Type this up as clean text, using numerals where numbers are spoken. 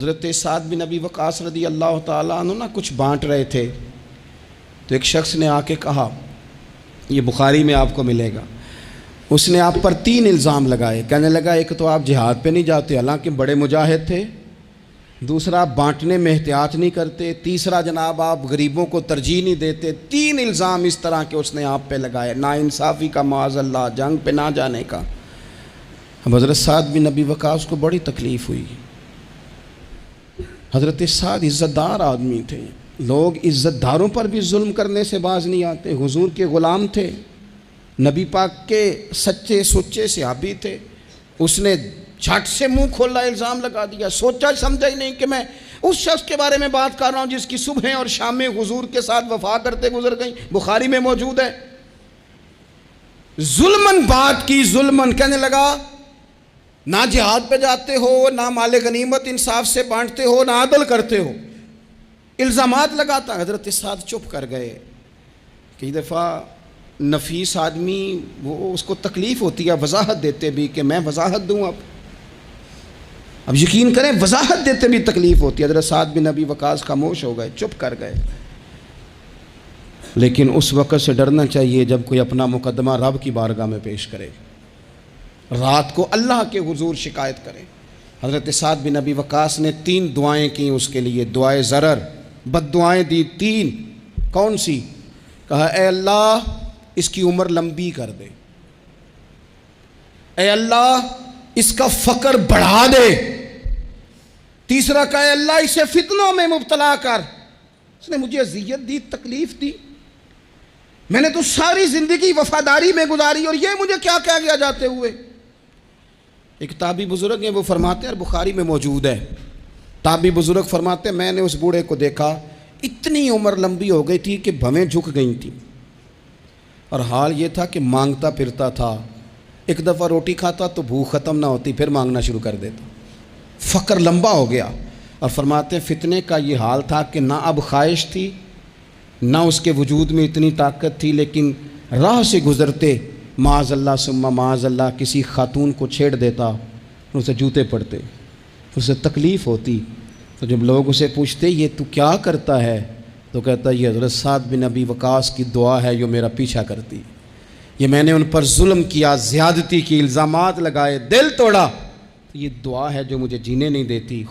حضرت سعد بن ابی وقاص رضی اللہ تعالیٰ عنہ نا کچھ بانٹ رہے تھے تو ایک شخص نے آ کے کہا، یہ بخاری میں آپ کو ملے گا، اس نے آپ پر 3 الزام لگائے. کہنے لگا ایک تو آپ جہاد پہ نہیں جاتے حالانکہ بڑے مجاہد تھے، دوسرا آپ بانٹنے میں احتیاط نہیں کرتے، تیسرا جناب آپ غریبوں کو ترجیح نہیں دیتے. 3 الزام اس طرح کے اس نے آپ پہ لگائے، ناانصافی کا معاذ اللہ، جنگ پہ نہ جانے کا. اب حضرت سعد بن ابی وقاص کو بڑی تکلیف ہوئی. حضرت سعد عزت دار آدمی تھے، لوگ عزت داروں پر بھی ظلم کرنے سے باز نہیں آتے. حضور کے غلام تھے، نبی پاک کے سچے سچے صحابی تھے. اس نے جھٹ سے منہ کھولا الزام لگا دیا، سوچا سمجھا ہی نہیں کہ میں اس شخص کے بارے میں بات کر رہا ہوں جس کی صبح اور شام حضور کے ساتھ وفا کرتے گزر گئیں. بخاری میں موجود ہے. ظلمن بات کی، ظلمن کہنے لگا نہ جہاد پہ جاتے ہو، نہ مال غنیمت انصاف سے بانٹتے ہو، نہ عدل کرتے ہو. الزامات لگاتا. حضرت سعد چپ کر گئے. کئی دفعہ نفیس آدمی وہ اس کو تکلیف ہوتی ہے وضاحت دیتے بھی کہ میں وضاحت دوں. اب یقین کریں وضاحت دیتے بھی تکلیف ہوتی ہے. حضرت سعد بن ابی وقاص خاموش ہو گئے، چپ کر گئے. لیکن اس وقت سے ڈرنا چاہیے جب کوئی اپنا مقدمہ رب کی بارگاہ میں پیش کرے، رات کو اللہ کے حضور شکایت کرے. حضرت سعد بن ابی وقاص نے 3 دعائیں کی اس کے لیے، دعائے ضرر، بد دعائیں دی 3. کون سی؟ کہا اے اللہ اس کی عمر لمبی کر دے، اے اللہ اس کا فقر بڑھا دے. تیسرا کہا اے اللہ اسے فتنوں میں مبتلا کر. اس نے مجھے اذیت دی، تکلیف دی، میں نے تو ساری زندگی وفاداری میں گزاری اور یہ مجھے کیا کہہ گیا جاتے ہوئے. ایک تابعی بزرگ ہیں، وہ فرماتے ہیں اور بخاری میں موجود ہے، تابعی بزرگ فرماتے ہیں میں نے اس بوڑھے کو دیکھا، اتنی عمر لمبی ہو گئی تھی کہ بھویں جھک گئی تھیں اور حال یہ تھا کہ مانگتا پھرتا تھا. ایک دفعہ روٹی کھاتا تو بھوک ختم نہ ہوتی، پھر مانگنا شروع کر دیتا. فقر لمبا ہو گیا. اور فرماتے ہیں فتنے کا یہ حال تھا کہ نہ اب خواہش تھی نہ اس کے وجود میں اتنی طاقت تھی، لیکن راہ سے گزرتے معاذ اللہ ثم معاذ اللہ کسی خاتون کو چھیڑ دیتا، اسے جوتے پڑتے، اسے تکلیف ہوتی. تو جب لوگ اسے پوچھتے یہ تو کیا کرتا ہے تو کہتا یہ حضرت سعد بن ابی وقاص کی دعا ہے جو میرا پیچھا کرتی. یہ میں نے ان پر ظلم کیا، زیادتی کی، الزامات لگائے، دل توڑا، تو یہ دعا ہے جو مجھے جینے نہیں دیتی.